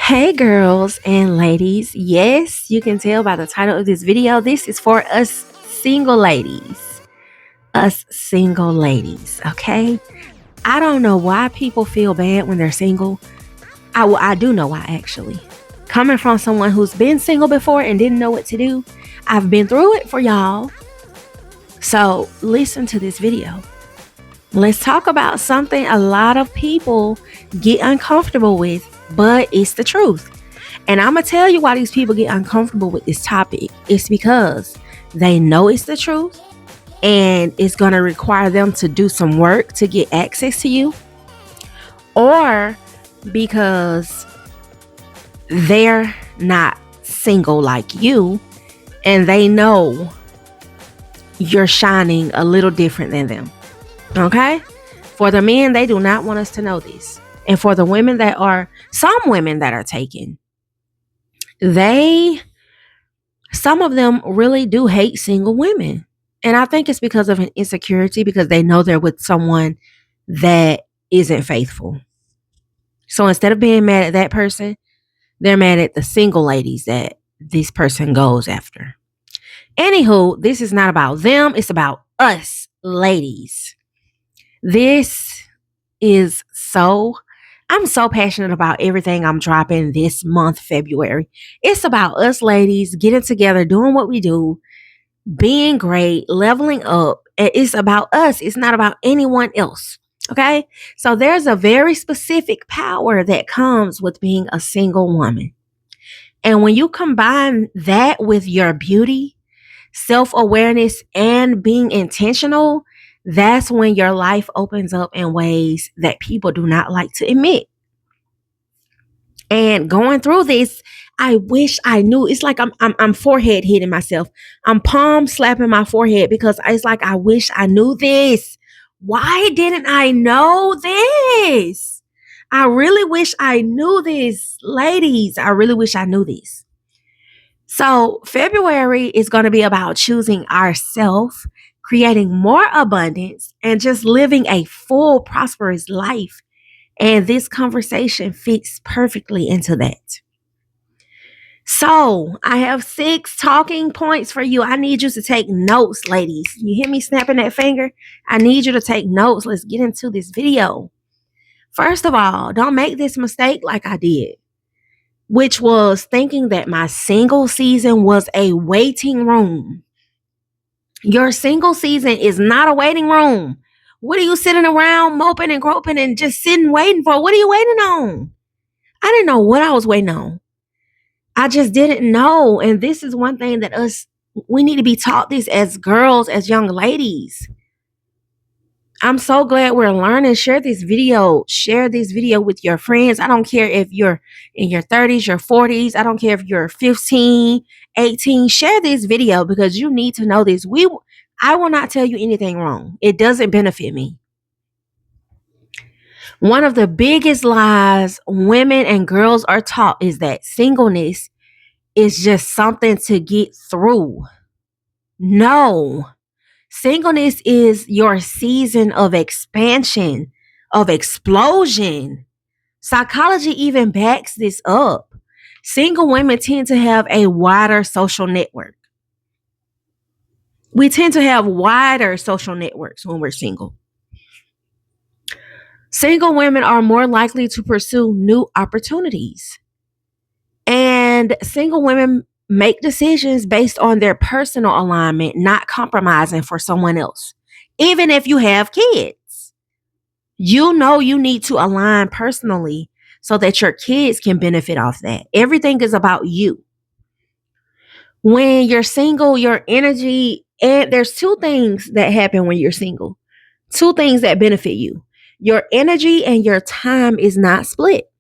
Hey, girls and ladies. Yes, you can tell by the title of this video. This is for us single ladies. Us single ladies, okay? I don't know why people feel bad when they're single. I do know why, actually. Coming from someone who's been single before and didn't know what to do, I've been through it for y'all. So, listen to this video. Let's talk about something a lot of people get uncomfortable with, but it's the truth. And I'm going to tell you why these people get uncomfortable with this topic. It's because they know it's the truth and it's going to require them to do some work to get access to you, or because they're not single like you and they know you're shining a little different than them. Okay? For the men, they do not want us to know this. And for the women some women that are taken, some of them really do hate single women. And I think it's because of an insecurity, because they know they're with someone that isn't faithful. So instead of being mad at that person, they're mad at the single ladies that this person goes after. Anywho, this is not about them. It's about us ladies. I'm so passionate about everything I'm dropping this month, February. It's about us ladies getting together, doing what we do, being great, leveling up. It's about us. It's not about anyone else. Okay? So there's a very specific power that comes with being a single woman. And when you combine that with your beauty, self-awareness, and being intentional, that's when your life opens up in ways that people do not like to admit. And going through this, I wish I knew. It's like I'm forehead hitting myself. I'm palm slapping my forehead because it's like I wish I knew this. Why didn't I know this? I really wish I knew this, ladies. I really wish I knew this. So February is going to be about choosing ourselves, creating more abundance, and just living a full, prosperous life. And this conversation fits perfectly into that. So I have 6 talking points for you. I need you to take notes, ladies. You hear me snapping that finger? I need you to take notes. Let's get into this video. First of all, don't make this mistake like I did, which was thinking that my single season was a waiting room. Your single season is not a waiting room. What are you sitting around moping and groping and just sitting waiting for? What are you waiting on? I didn't know what I was waiting on. I just didn't know. And this is one thing that we need to be taught this as girls, as young ladies. I'm so glad we're learning. Share this video. Share this video with your friends. I don't care if you're in your 30s, your 40s. I don't care if you're 15, 18. Share this video because you need to know this. I will not tell you anything wrong. It doesn't benefit me. One of the biggest lies women and girls are taught is that singleness is just something to get through. No. Singleness is your season of expansion, of explosion. Psychology even backs this up. Single women tend to have a wider social network. We tend to have wider social networks when we're single. Single women are more likely to pursue new opportunities. And single women make decisions based on their personal alignment, not compromising for someone else. Even if you have kids, you know you need to align personally so that your kids can benefit off that. Everything is about you. When you're single, your energy, and there's 2 things that happen when you're single. 2 things that benefit you. Your energy and your time is not split.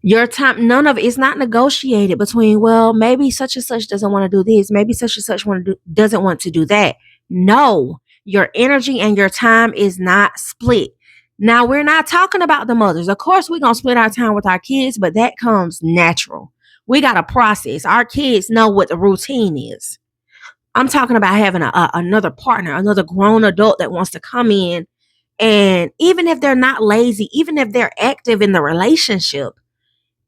Your time, none of it is not negotiated between, well, maybe such and such doesn't want to do this. Maybe such and such doesn't want to do that. No, your energy and your time is not split. Now, we're not talking about the mothers. Of course, we're going to split our time with our kids, but that comes natural. We got to process. Our kids know what the routine is. I'm talking about having another partner, another grown adult that wants to come in. And even if they're not lazy, even if they're active in the relationship,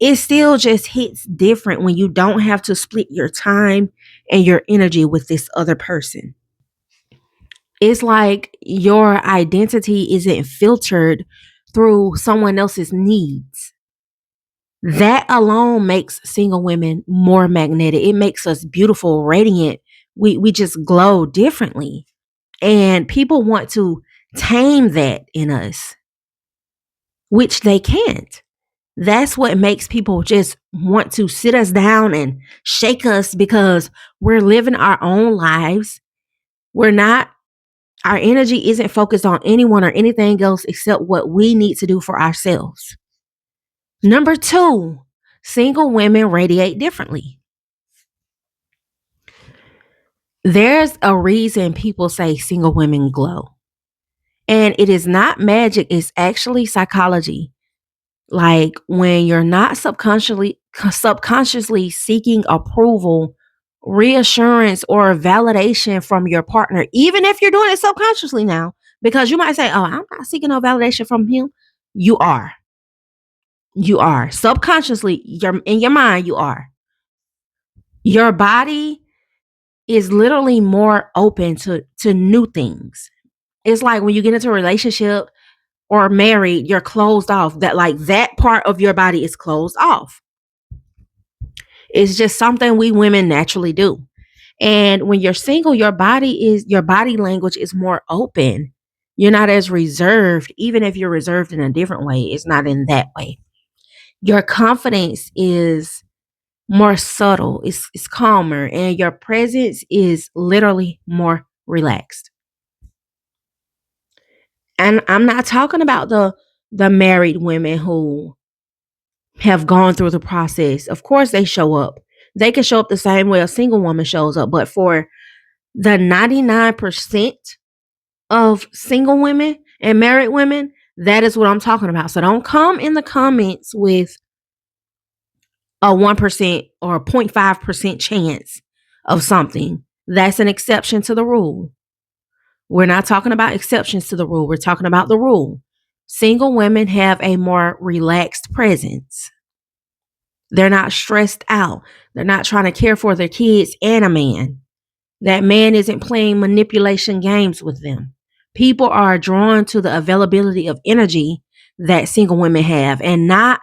it still just hits different when you don't have to split your time and your energy with this other person. It's like your identity isn't filtered through someone else's needs. That alone makes single women more magnetic. It makes us beautiful, radiant. We just glow differently. And people want to tame that in us, which they can't. That's what makes people just want to sit us down and shake us because we're living our own lives. We're not, our energy isn't focused on anyone or anything else except what we need to do for ourselves. Number 2, single women radiate differently. There's a reason people say single women glow. And it is not magic, it's actually psychology. Like when you're not subconsciously seeking approval, reassurance, or validation from your partner, even if you're doing it subconsciously now, because you might say, "Oh, I'm not seeking no validation from him." You are. You are. Subconsciously, you're in your mind, you are. Your body is literally more open to new things. It's like when you get into a relationship or married, you're closed off. That part of your body is closed off. It's just something we women naturally do. And when you're single, your body language is more open. You're not as reserved, even if you're reserved in a different way, it's not in that way. Your confidence is more subtle, it's calmer, and your presence is literally more relaxed. And I'm not talking about the married women who have gone through the process. Of course they show up. They can show up the same way a single woman shows up, but for the 99% of single women and married women, that is what I'm talking about. So don't come in the comments with a 1% or a 0.5% chance of something. That's an exception to the rule. We're not talking about exceptions to the rule. We're talking about the rule. Single women have a more relaxed presence. They're not stressed out. They're not trying to care for their kids and a man. That man isn't playing manipulation games with them. People are drawn to the availability of energy that single women have and not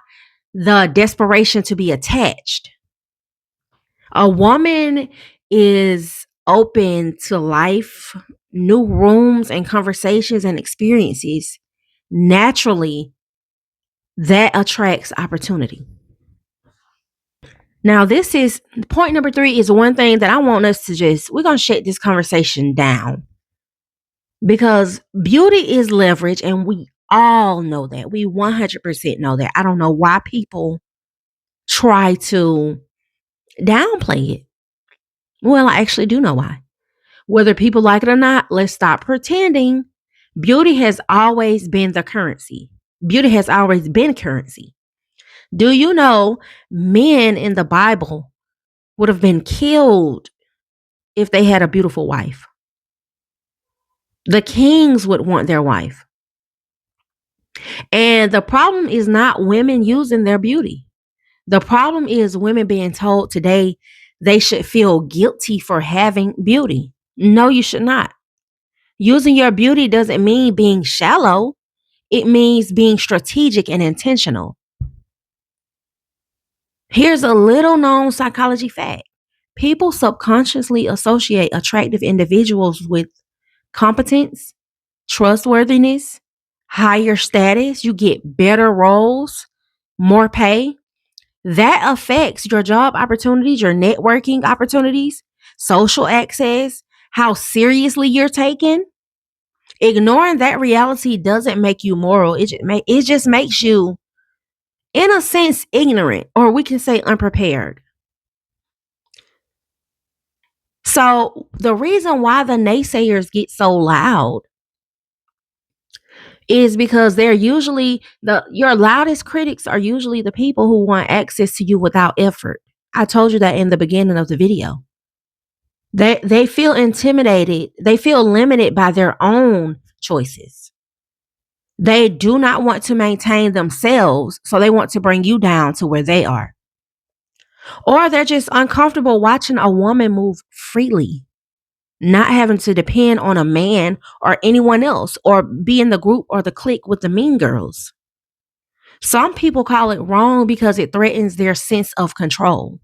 the desperation to be attached. A woman is open to life, new rooms and conversations and experiences. Naturally, that attracts opportunity. Now, this is point number 3 is one thing that I want us to we're going to shut this conversation down because beauty is leverage and we all know that. We 100% know that. I don't know why people try to downplay it. Well, I actually do know why. Whether people like it or not, let's stop pretending. Beauty has always been the currency. Beauty has always been currency. Do you know men in the Bible would have been killed if they had a beautiful wife? The kings would want their wife. And the problem is not women using their beauty. The problem is women being told today they should feel guilty for having beauty. No, you should not. Using your beauty doesn't mean being shallow. It means being strategic and intentional. Here's a little known psychology fact. People subconsciously associate attractive individuals with competence, trustworthiness, higher status. You get better roles, more pay. That affects your job opportunities, your networking opportunities, social access, how seriously you're taken. Ignoring that reality doesn't make you moral. It just makes you, in a sense, ignorant, or we can say unprepared. So the reason why the naysayers get so loud is because they're usually your loudest critics are usually the people who want access to you without effort. I told you that in the beginning of the video. They feel intimidated. They feel limited by their own choices. They do not want to maintain themselves, so they want to bring you down to where they are. Or they're just uncomfortable watching a woman move freely, not having to depend on a man or anyone else, or be in the group or the clique with the mean girls. Some people call it wrong because it threatens their sense of control.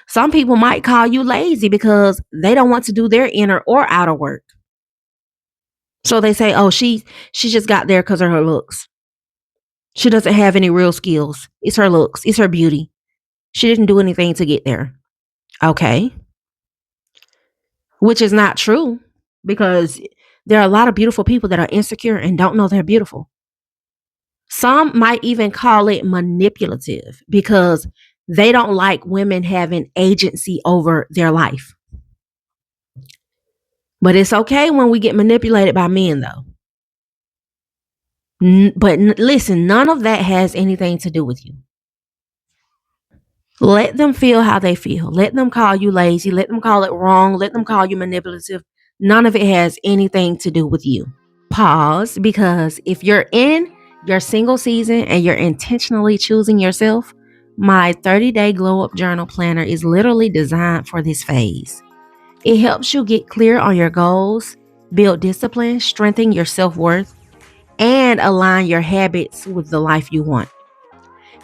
Some people might call you lazy because they don't want to do their inner or outer work. So they say, oh, she just got there because of her looks. She doesn't have any real skills. It's her looks. It's her beauty. She didn't do anything to get there. Okay. Which is not true, because there are a lot of beautiful people that are insecure and don't know they're beautiful. Some might even call it manipulative because they don't like women having agency over their life. But it's okay when we get manipulated by men, though. Listen, none of that has anything to do with you. Let them feel how they feel. Let them call you lazy. Let them call it wrong. Let them call you manipulative. None of it has anything to do with you. Pause, because if you're in your single season and you're intentionally choosing yourself, my 30-day glow up journal planner is literally designed for this phase. It helps you get clear on your goals, build discipline, strengthen your self-worth, and align your habits with the life you want.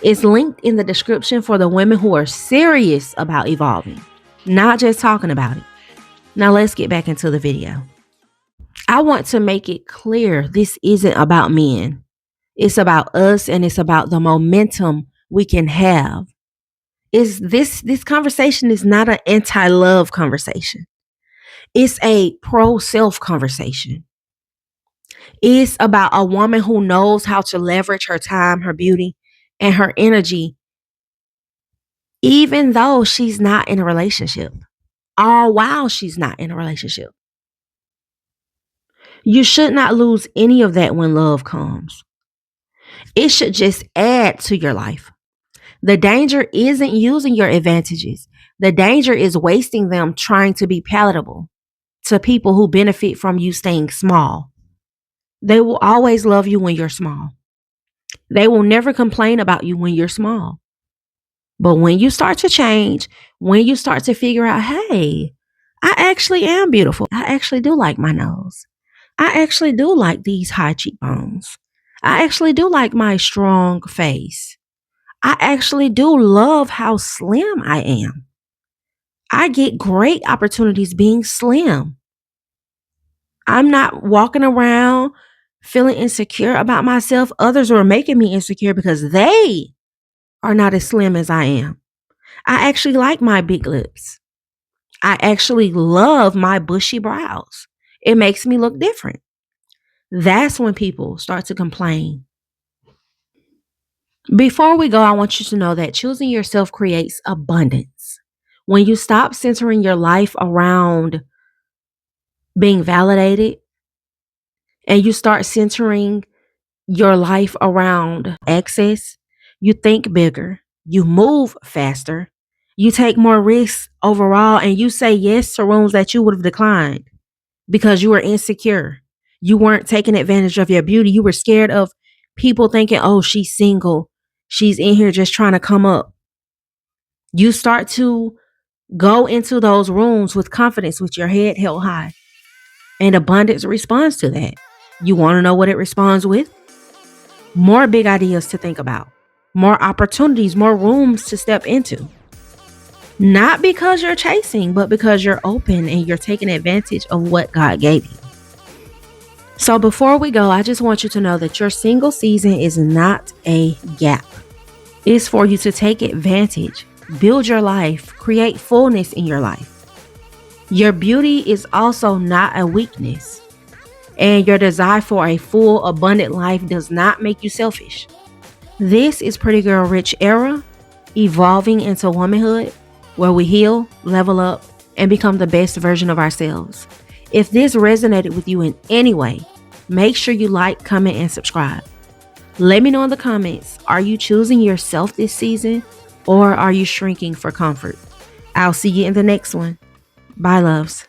It's linked in the description for the women who are serious about evolving, not just talking about it. Now let's get back into the video. I want to make it clear this isn't about men. It's about us, and it's about the momentum we can have. This conversation is not an anti-love conversation. It's a pro-self conversation. It's about a woman who knows how to leverage her time, her beauty, and her energy, even though she's not in a relationship, all while she's not in a relationship. You should not lose any of that when love comes. It should just add to your life. The danger isn't using your advantages. The danger is wasting them trying to be palatable to people who benefit from you staying small. They will always love you when you're small. They will never complain about you when you're small. But when you start to change, when you start to figure out, hey, I actually am beautiful. I actually do like my nose. I actually do like these high cheekbones. I actually do like my strong face. I actually do love how slim I am. I get great opportunities being slim. I'm not walking around feeling insecure about myself. Others are making me insecure because they are not as slim as I am. I actually like my big lips. I actually love my bushy brows. It makes me look different. That's when people start to complain. Before we go, I want you to know that choosing yourself creates abundance. When you stop centering your life around being validated and you start centering your life around access, you think bigger, you move faster, you take more risks overall, and you say yes to rooms that you would have declined because you were insecure. You weren't taking advantage of your beauty. You were scared of people thinking, oh, she's single. She's in here just trying to come up. You start to go into those rooms with confidence, with your head held high. And abundance responds to that. You want to know what it responds with? More big ideas to think about, more opportunities, more rooms to step into. Not because you're chasing, but because you're open and you're taking advantage of what God gave you. So before we go, I just want you to know that your single season is not a gap. It's for you to take advantage, build your life, create fullness in your life. Your beauty is also not a weakness, and your desire for a full, abundant life does not make you selfish. This is Pretty Girl Rich era, evolving into womanhood, where we heal, level up, and become the best version of ourselves. If this resonated with you in any way, make sure you like, comment, and subscribe. Let me know in the comments, are you choosing yourself this season, or are you shrinking for comfort? I'll see you in the next one. Bye, loves.